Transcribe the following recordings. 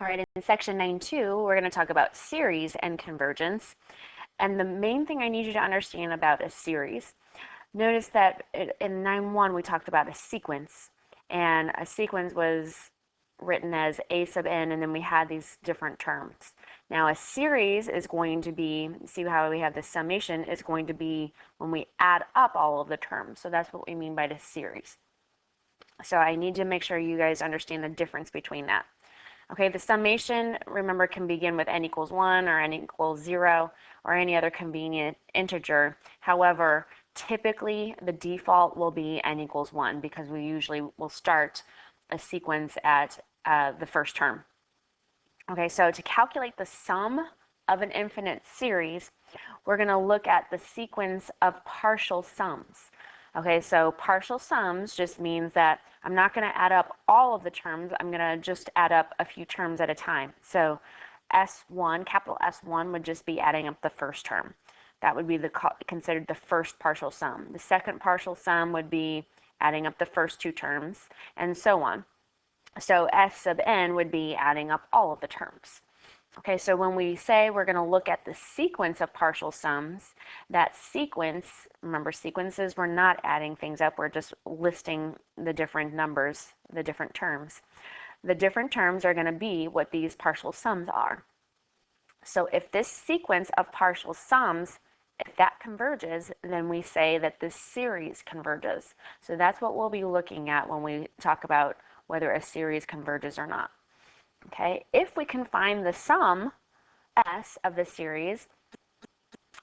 All right, in section 9.2, we're going to talk about series and convergence. And the main thing I need you to understand about a series, notice that in 9.1 we talked about a sequence, and a sequence was written as a sub n, and then we had these different terms. Now a series is going to be, see how we have the summation, is going to be when we add up all of the terms. So that's what we mean by the series. So I need to make sure you guys understand the difference between that. Okay, the summation, remember, can begin with n equals 1 or n equals 0 or any other convenient integer. However, typically the default will be n equals 1 because we usually will start a sequence at the first term. Okay, so to calculate the sum of an infinite series, we're going to look at the sequence of partial sums. Okay, so partial sums just means that I'm not going to add up all of the terms. I'm going to just add up a few terms at a time. So S1, capital S1, would just be adding up the first term. That would be considered the first partial sum. The second partial sum would be adding up the first two terms, and so on. So S sub n would be adding up all of the terms. Okay, so when we say we're going to look at the sequence of partial sums, that sequence, remember sequences, we're not adding things up, we're just listing the different numbers, the different terms. The different terms are going to be what these partial sums are. So if this sequence of partial sums, if that converges, then we say that this series converges. So that's what we'll be looking at when we talk about whether a series converges or not. Okay, if we can find the sum S of the series,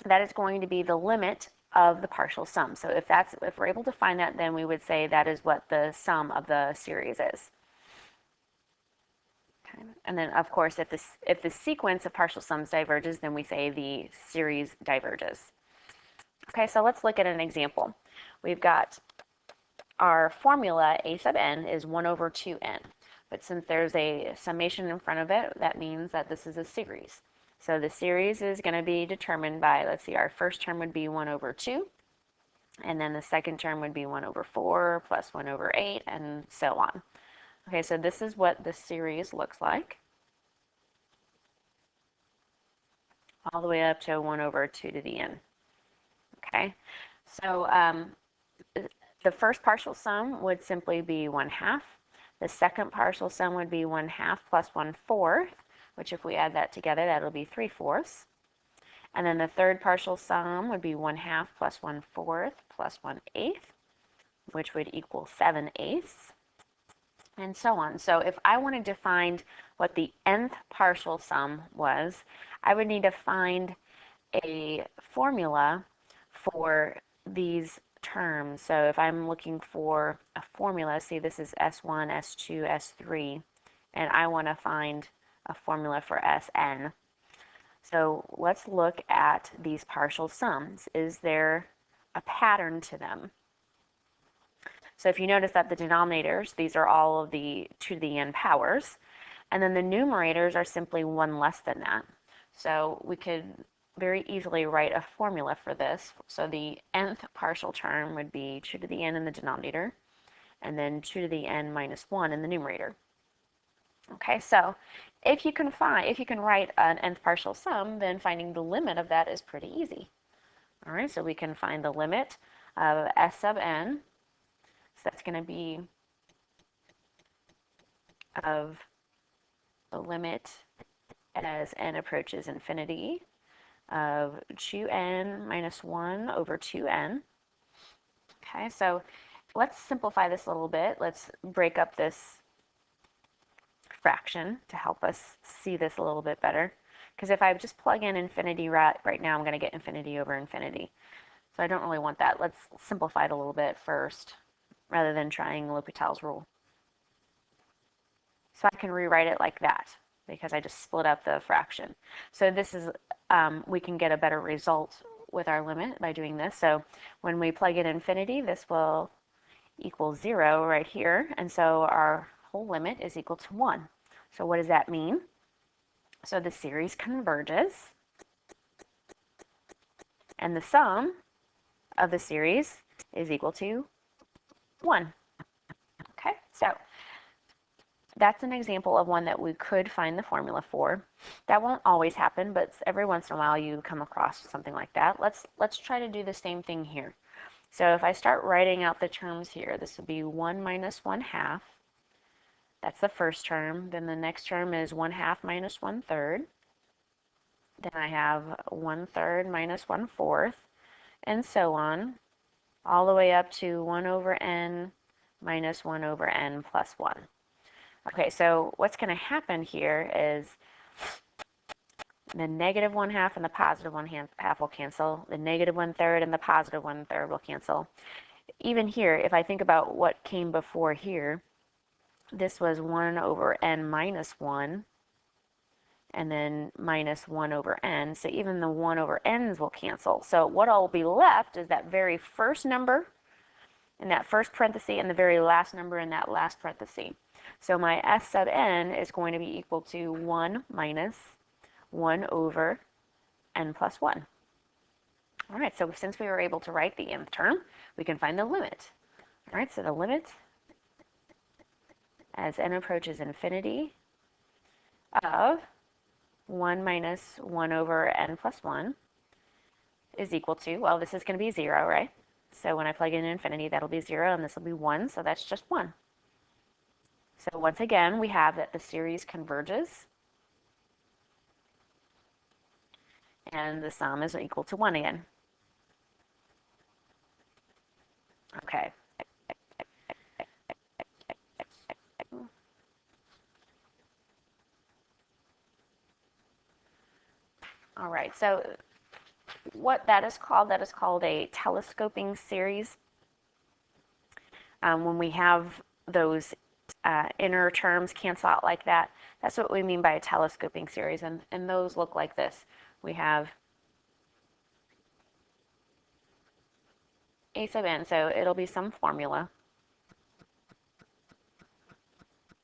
that is going to be the limit of the partial sum. So if we're able to find that, then we would say that is what the sum of the series is. Okay. And then of course if the sequence of partial sums diverges, then we say the series diverges. Okay, so let's look at an example. We've got our formula a sub n is 1 over 2n. But since there's a summation in front of it, that means that this is a series. So the series is going to be determined by, let's see, our first term would be 1 over 2, and then the second term would be 1 over 4 plus 1 over 8, and so on. Okay, so this is what the series looks like, all the way up to 1 over 2 to the n. Okay, so the first partial sum would simply be 1/2. The second partial sum would be 1/2 plus 1/4, which if we add that together, that'll be 3/4. And then the third partial sum would be 1/2 plus 1/4 plus 1/8, which would equal 7/8, and so on. So if I wanted to find what the nth partial sum was, I would need to find a formula for these terms. So if I'm looking for a formula, see this is S1, S2, S3, and I want to find a formula for Sn. So let's look at these partial sums. Is there a pattern to them? So if you notice that the denominators, these are all of the 2 to the n powers, and then the numerators are simply 1 less than that. So we could very easily write a formula for this. So the nth partial term would be 2 to the n in the denominator, and then 2 to the n minus 1 in the numerator. Okay, so if you can write an nth partial sum, then finding the limit of that is pretty easy. All right, so we can find the limit of S sub n. So that's going to be of the limit as n approaches infinity of 2n minus 1 over 2n. Okay, so let's simplify this a little bit. Let's break up this fraction to help us see this a little bit better. Because if I just plug in infinity right now, I'm going to get infinity over infinity. So I don't really want that. Let's simplify it a little bit first, rather than trying L'Hopital's rule. So I can rewrite it like that, because I just split up the fraction. So this is, we can get a better result with our limit by doing this. So when we plug in infinity, this will equal 0 right here, and so our whole limit is equal to 1. So what does that mean? So the series converges, and the sum of the series is equal to 1. Okay, so that's an example of one that we could find the formula for. That won't always happen, but every once in a while you come across something like that. Let's try to do the same thing here. So if I start writing out the terms here, this would be 1 minus 1/2. That's the first term. Then the next term is 1/2 minus 1/3. Then I have 1/3 minus 1/4, and so on, all the way up to 1 over n minus 1 over n plus 1. Okay, so what's going to happen here is the negative 1/2 and the positive 1/2 will cancel. The negative 1/3 and the positive 1/3 will cancel. Even here, if I think about what came before here, this was 1 over n minus 1, and then minus 1 over n. So even the 1 over n's will cancel. So what will be left is that very first number in that first parenthesis and the very last number in that last parenthesis. So my s sub n is going to be equal to 1 minus 1 over n plus 1. All right, so since we were able to write the nth term, we can find the limit. All right, so the limit as n approaches infinity of 1 minus 1 over n plus 1 is equal to, well, this is going to be 0, right? So when I plug in infinity, that'll be 0, and this will be 1, so that's just 1. So once again, we have that the series converges, and the sum is equal to 1 again. Okay. All right, so what that is called a telescoping series. When we have those inner terms cancel out like that, that's what we mean by a telescoping series, and those look like this. We have a sub n, so it'll be some formula,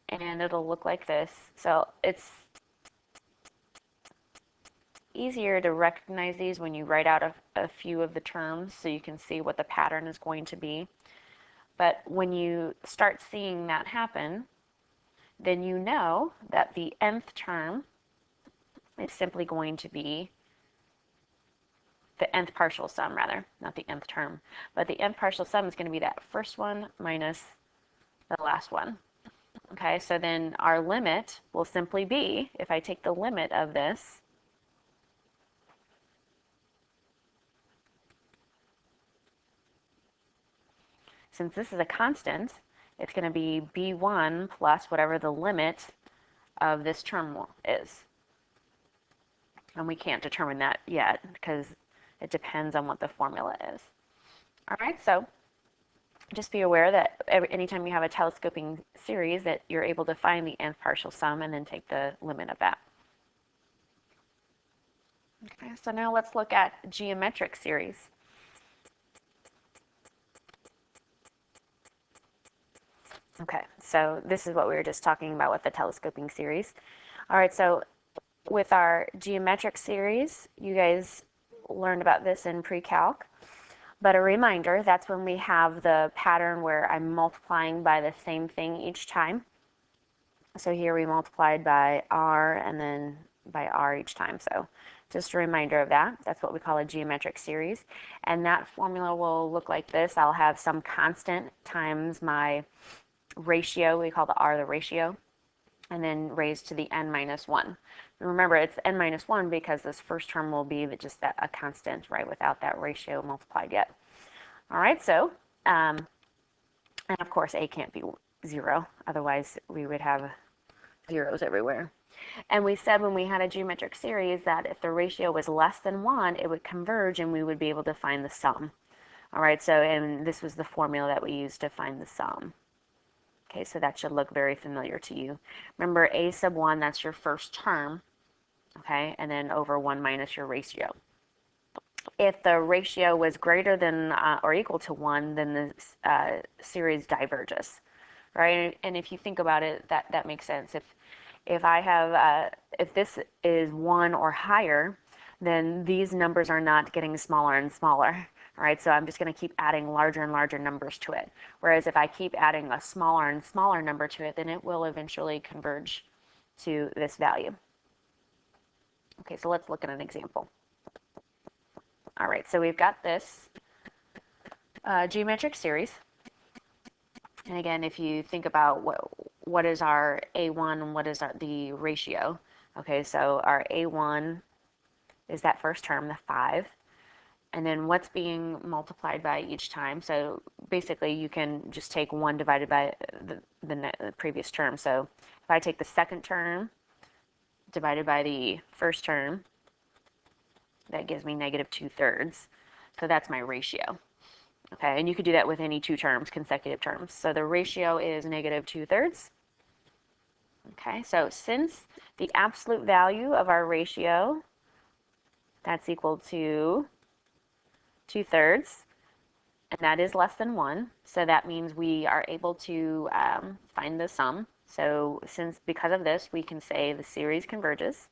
and it'll look like this. So it's easier to recognize these when you write out a few of the terms so you can see what the pattern is going to be. But when you start seeing that happen, then you know that the nth term is simply going to be the nth partial sum, rather, not the nth term. But the nth partial sum is going to be that first one minus the last one. Okay, so then our limit will simply be, if I take the limit of this, since this is a constant, it's going to be b1 plus whatever the limit of this term is. And we can't determine that yet because it depends on what the formula is. All right, so just be aware that anytime you have a telescoping series that you're able to find the nth partial sum and then take the limit of that. Okay, so now let's look at geometric series. Okay, so this is what we were just talking about with the telescoping series. All right, so with our geometric series, you guys learned about this in pre-calc, but a reminder, that's when we have the pattern where I'm multiplying by the same thing each time. So here we multiplied by r and then by r each time. So just a reminder of that. That's what we call a geometric series. And that formula will look like this. I'll have some constant times my ratio, we call the r the ratio, and then raised to the n minus 1. And remember, it's n minus 1 because this first term will be just a constant, right, without that ratio multiplied yet. All right, so, and of course, a can't be 0, otherwise we would have zeros everywhere. And we said when we had a geometric series that if the ratio was less than 1, it would converge and we would be able to find the sum. All right, so, and this was the formula that we used to find the sum. Okay, so that should look very familiar to you. Remember, a sub 1, that's your first term, okay, and then over 1 minus your ratio. If the ratio was greater than or equal to 1, then the series diverges, right? And if you think about it, that makes sense. If I have, if this is 1 or higher, then these numbers are not getting smaller and smaller, All right, so I'm just going to keep adding larger and larger numbers to it. Whereas if I keep adding a smaller and smaller number to it, then it will eventually converge to this value. Okay, so let's look at an example. All right, so we've got this geometric series. And again, if you think about what is our A1 and what is the ratio, okay, so our A1 is that first term, the 5, and then what's being multiplied by each time. So basically, you can just take 1 divided by the previous term. So if I take the second term divided by the first term, that gives me negative 2/3. So that's my ratio. Okay, and you could do that with any two terms, consecutive terms. So the ratio is negative 2/3. Okay, so since the absolute value of our ratio, that's equal to 2/3, and that is less than 1, so that means we are able to find the sum. So because of this, we can say the series converges.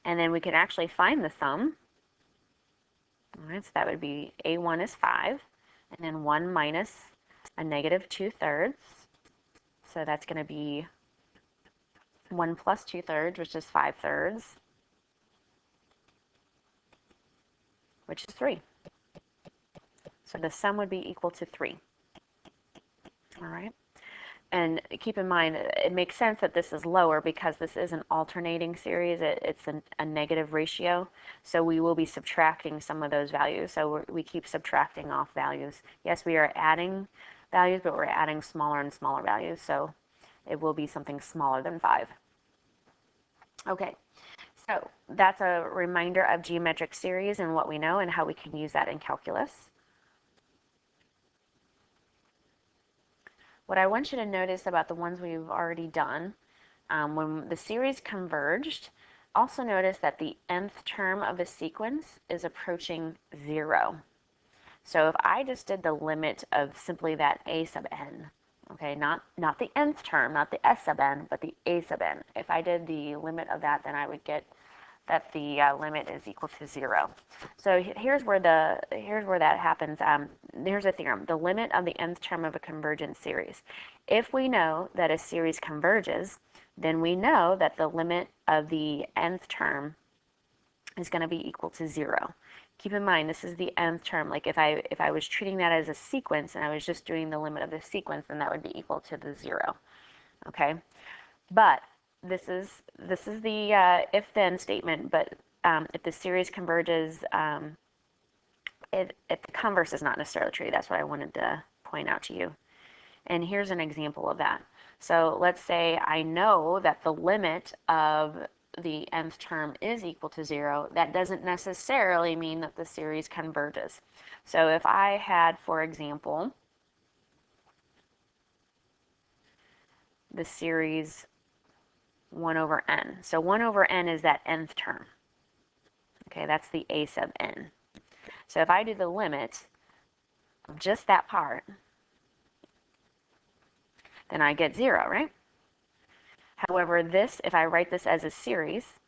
And then we can actually find the sum. All right, so that would be A1 is 5, and then 1 minus a negative 2/3. So that's going to be 1 plus 2/3, which is 5/3, which is 3. So the sum would be equal to 3. All right. And keep in mind, it makes sense that this is lower because this is an alternating series. It's a negative ratio. So we will be subtracting some of those values. So we keep subtracting off values. Yes, we are adding values, but we're adding smaller and smaller values. So it will be something smaller than 5. Okay, so that's a reminder of geometric series and what we know and how we can use that in calculus. What I want you to notice about the ones we've already done, when the series converged, also notice that the nth term of a sequence is approaching 0. So if I just did the limit of simply that a sub n, okay, not the nth term, not the s sub n, but the a sub n. If I did the limit of that, then I would get that the limit is equal to 0. So here's where that happens. Here's a theorem: the limit of the nth term of a convergent series. If we know that a series converges, then we know that the limit of the nth term is going to be equal to 0. Keep in mind, this is the nth term. Like if I was treating that as a sequence and I was just doing the limit of the sequence, then that would be equal to the 0. Okay, but this is the if-then statement, but if the series converges, if the converse is not necessarily true. That's what I wanted to point out to you. And here's an example of that. So let's say I know that the limit of the nth term is equal to 0. That doesn't necessarily mean that the series converges. So if I had, for example, the series 1 over n. So 1 over n is that nth term. Okay, that's the a sub n. So if I do the limit of just that part, then I get 0, right? However, this, if I write this as a series,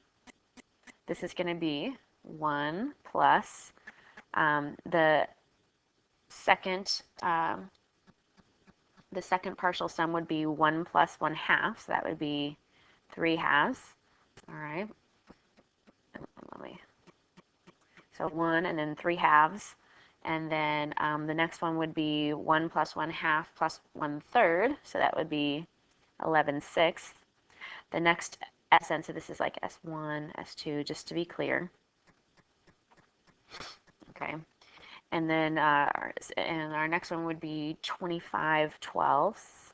this is going to be 1 plus the second partial sum would be 1 plus 1/2, so that would be 3/2. All right. So 1 and then 3/2. And then the next one would be 1 plus 1/2 plus 1/3. So that would be 11/6. The next SN, so this is like S1, S2, just to be clear. Okay. And then our next one would be 25/12.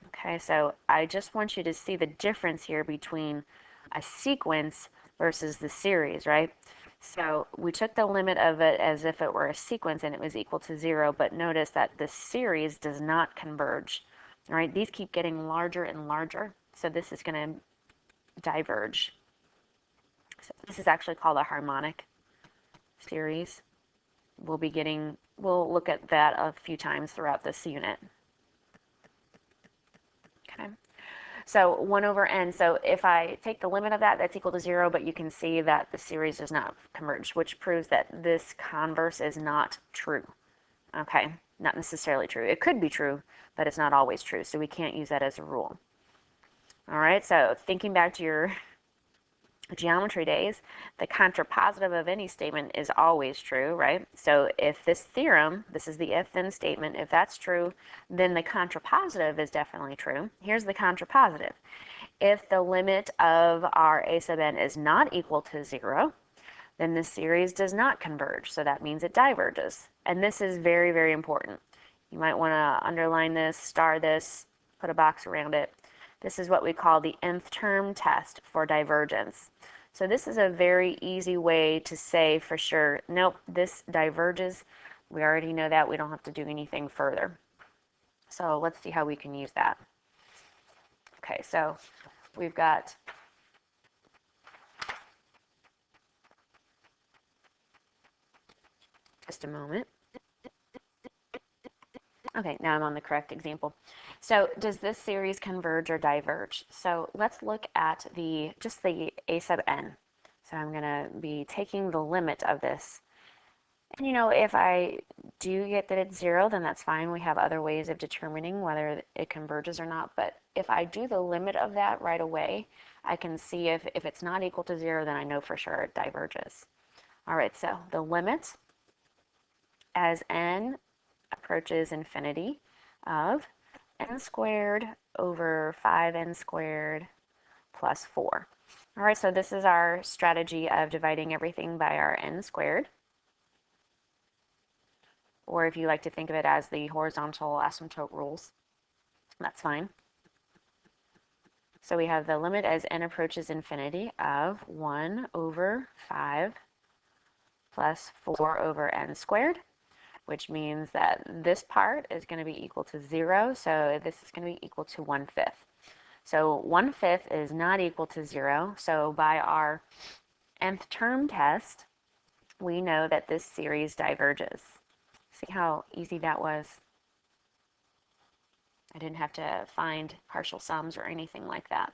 Okay, so I just want you to see the difference here between a sequence versus the series, right? So we took the limit of it as if it were a sequence and it was equal to 0, but notice that the series does not converge. All right, these keep getting larger and larger, so this is going to diverge. So this is actually called a harmonic series. We'll look at that a few times throughout this unit. Okay. So 1 over n. So if I take the limit of that, that's equal to 0, but you can see that the series does not converge, which proves that this converse is not true. Okay, not necessarily true. It could be true, but it's not always true, so we can't use that as a rule. All right, so thinking back to your geometry days, the contrapositive of any statement is always true, right? So if this theorem, this is the if-then statement, if that's true, then the contrapositive is definitely true. Here's the contrapositive. If the limit of our a sub n is not equal to 0, then the series does not converge, so that means it diverges. And this is very, very important. You might want to underline this, star this, put a box around it. This is what we call the nth term test for divergence. So this is a very easy way to say for sure, nope, this diverges. We already know that. We don't have to do anything further. So let's see how we can use that. Okay, so we've got just a moment. Okay, now I'm on the correct example. So does this series converge or diverge? So let's look at just the a sub n. So I'm going to be taking the limit of this. And if I do get that it's 0, then that's fine. We have other ways of determining whether it converges or not. But if I do the limit of that right away, I can see if it's not equal to 0, then I know for sure it diverges. All right, so the limit as n approaches infinity of n squared over 5n squared plus 4. All right, so this is our strategy of dividing everything by our n squared. Or if you like to think of it as the horizontal asymptote rules, that's fine. So we have the limit as n approaches infinity of 1 over 5 plus 4 over n squared, which means that this part is going to be equal to 0, so this is going to be equal to 1/5. So 1/5 is not equal to 0, so by our nth term test, we know that this series diverges. See how easy that was? I didn't have to find partial sums or anything like that.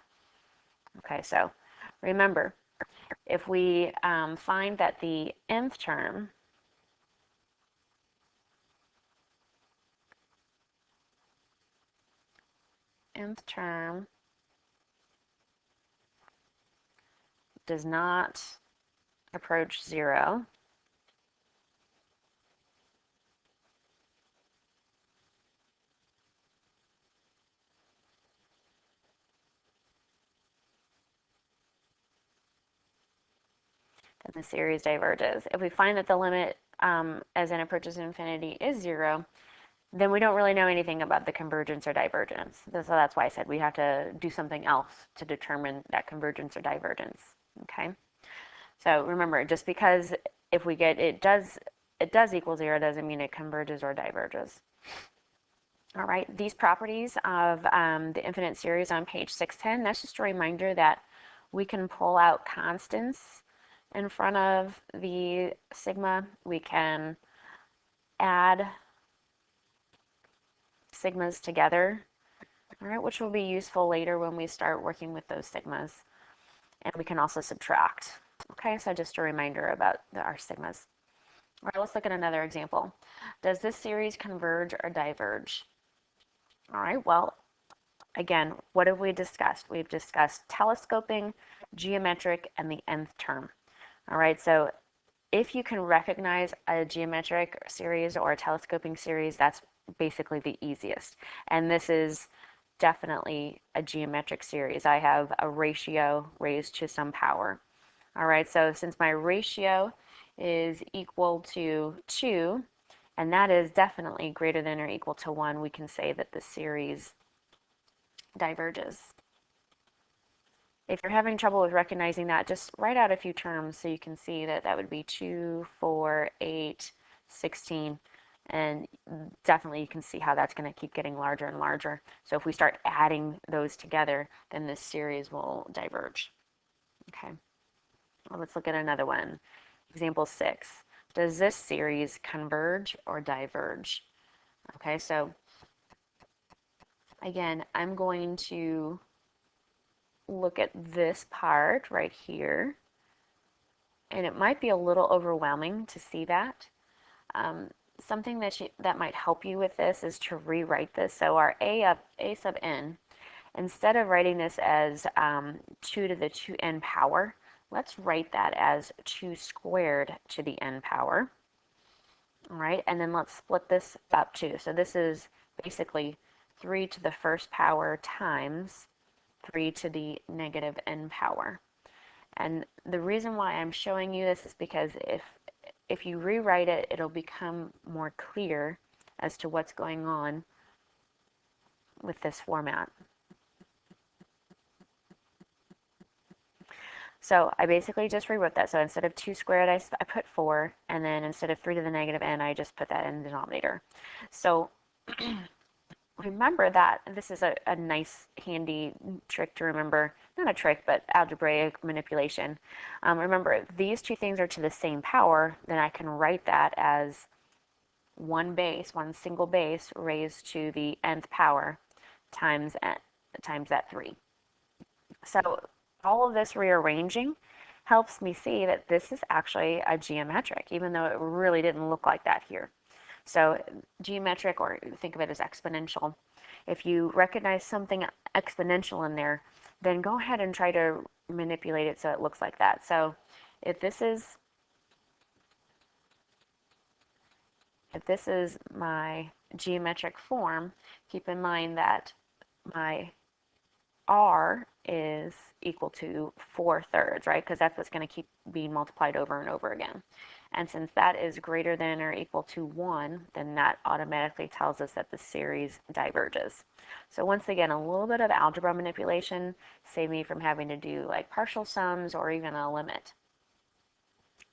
Okay, so remember, if we find that the nth term does not approach 0, then the series diverges. If we find that the limit as n approaches infinity is 0, then we don't really know anything about the convergence or divergence. So that's why I said we have to do something else to determine that convergence or divergence. Okay. So remember, just because if we get it does equal 0 doesn't mean it converges or diverges. All right, these properties of the infinite series on page 610, that's just a reminder that we can pull out constants in front of the sigma. We can add sigmas together, all right, which will be useful later when we start working with those sigmas. And we can also subtract. Okay, so just a reminder about our sigmas. All right, let's look at another example. Does this series converge or diverge? All right, well, again, what have we discussed? We've discussed telescoping, geometric, and the nth term. All right, so if you can recognize a geometric series or a telescoping series, that's basically the easiest. And this is definitely a geometric series. I have a ratio raised to some power. All right, so since my ratio is equal to 2, and that is definitely greater than or equal to 1, we can say that the series diverges. If you're having trouble with recognizing that, just write out a few terms so you can see that that would be 2, 4, 8, 16, and definitely you can see how that's going to keep getting larger and larger. So if we start adding those together, then this series will diverge. Okay, well, let's look at another one. Example 6. Does this series converge or diverge? Okay, so again, I'm going to look at this part right here, and it might be a little overwhelming to see that. Something that might help you with this is to rewrite this. So our a sub n, instead of writing this as 2 to the 2n power, let's write that as 2 squared to the n power. All right, and then let's split this up too. So this is basically 3 to the first power times 3 to the negative n power. And the reason why I'm showing you this is because if you rewrite it, it'll become more clear as to what's going on with this format. So I basically just rewrote that. So instead of 2 squared, I put 4, and then instead of 3 to the negative n, I just put that in the denominator. So remember that this is a nice, handy trick to remember. Not a trick, but algebraic manipulation. Remember, if these two things are to the same power, then I can write that as one single base raised to the nth power times that 3. So all of this rearranging helps me see that this is actually a geometric, even though it really didn't look like that here. So geometric, or think of it as exponential. If you recognize something exponential in there, then go ahead and try to manipulate it so it looks like that. So if this is my geometric form, keep in mind that my r is equal to 4/3, right? Because that's what's going to keep being multiplied over and over again. And since that is greater than or equal to 1, then that automatically tells us that the series diverges. So once again, a little bit of algebra manipulation saved me from having to do like partial sums or even a limit.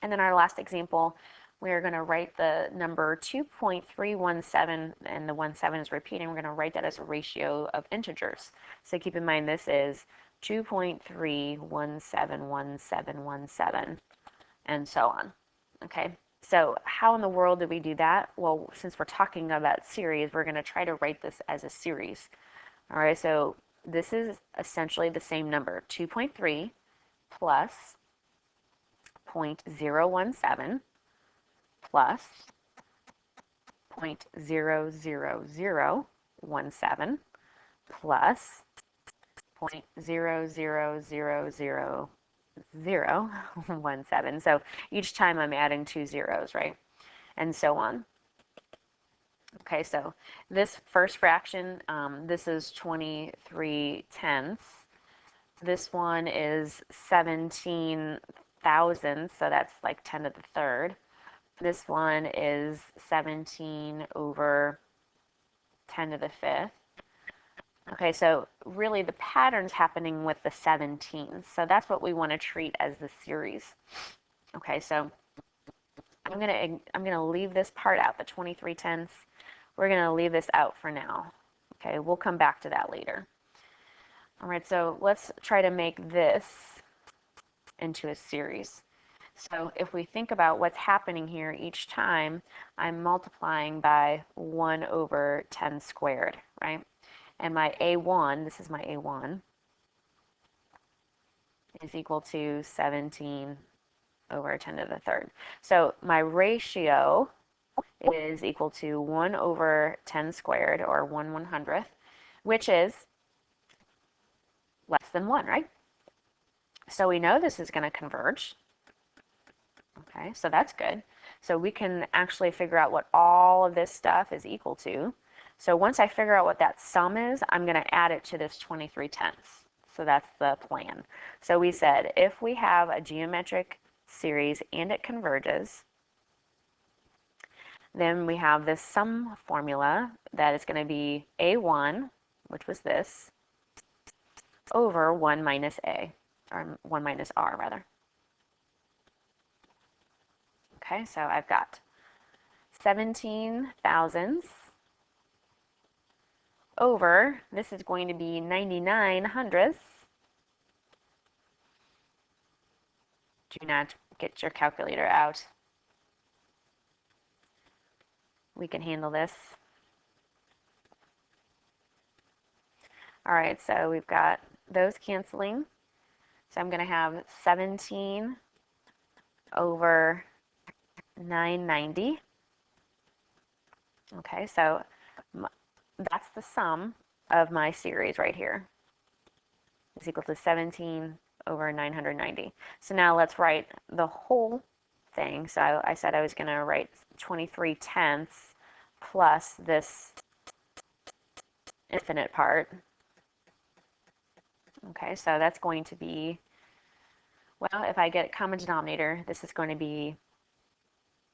And then our last example, we're going to write the number 2.317, and the 17 is repeating. We're going to write that as a ratio of integers. So keep in mind this is 2.3171717, and so on. Okay, so how in the world do we do that? Well, since we're talking about series, we're going to try to write this as a series. All right, so this is essentially the same number, 2.3 plus 0.017 plus 0.00017 plus 0.0000017. So each time I'm adding 2 zeros, right? And so on. Okay, so this first fraction, this is 23/10. This one is 17 thousandths, so that's like 10 to the third. This one is 17 over 10 to the fifth. Okay, so really the pattern's happening with the 17. So that's what we want to treat as the series. Okay, so I'm gonna leave this part out, the 23/10. We're gonna leave this out for now. Okay, we'll come back to that later. All right, so let's try to make this into a series. So if we think about what's happening here each time, I'm multiplying by 1 over 10 squared, right? And my A1, this is my A1, is equal to 17 over 10 to the third. So my ratio is equal to 1 over 10 squared, or 1/100th, which is less than 1, right? So we know this is going to converge. Okay, so that's good. So we can actually figure out what all of this stuff is equal to. So once I figure out what that sum is, I'm going to add it to this 23/10. So that's the plan. So we said if we have a geometric series and it converges, then we have this sum formula that is going to be A1, which was this, over 1 minus A, or 1 minus R rather. Okay, so I've got 17 thousandths over, this is going to be 99 hundredths. Do not get your calculator out. We can handle this. All right, so we've got those canceling. So I'm going to have 17 over 990. Okay, so that's the sum of my series right here. Is equal to 17 over 990. So now let's write the whole thing. So I said I was going to write 23 tenths plus this infinite part. Okay, so that's going to be, well, if I get a common denominator, this is going to be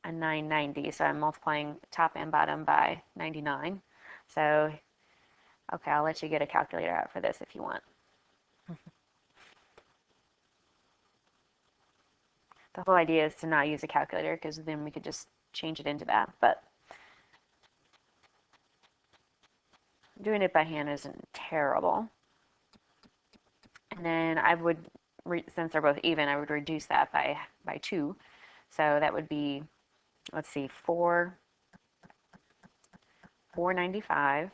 a 990. So I'm multiplying top and bottom by 99. So, okay, I'll let you get a calculator out for this if you want. The whole idea is to not use a calculator because then we could just change it into that. But doing it by hand isn't terrible. And then I would, since they're both even, I would reduce that by 2. So that would be, let's see, 495.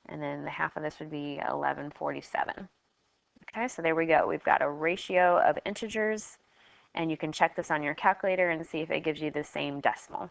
And then the half of this would be 1147. Okay, so there we go. We've got a ratio of integers, and you can check this on your calculator and see if it gives you the same decimal.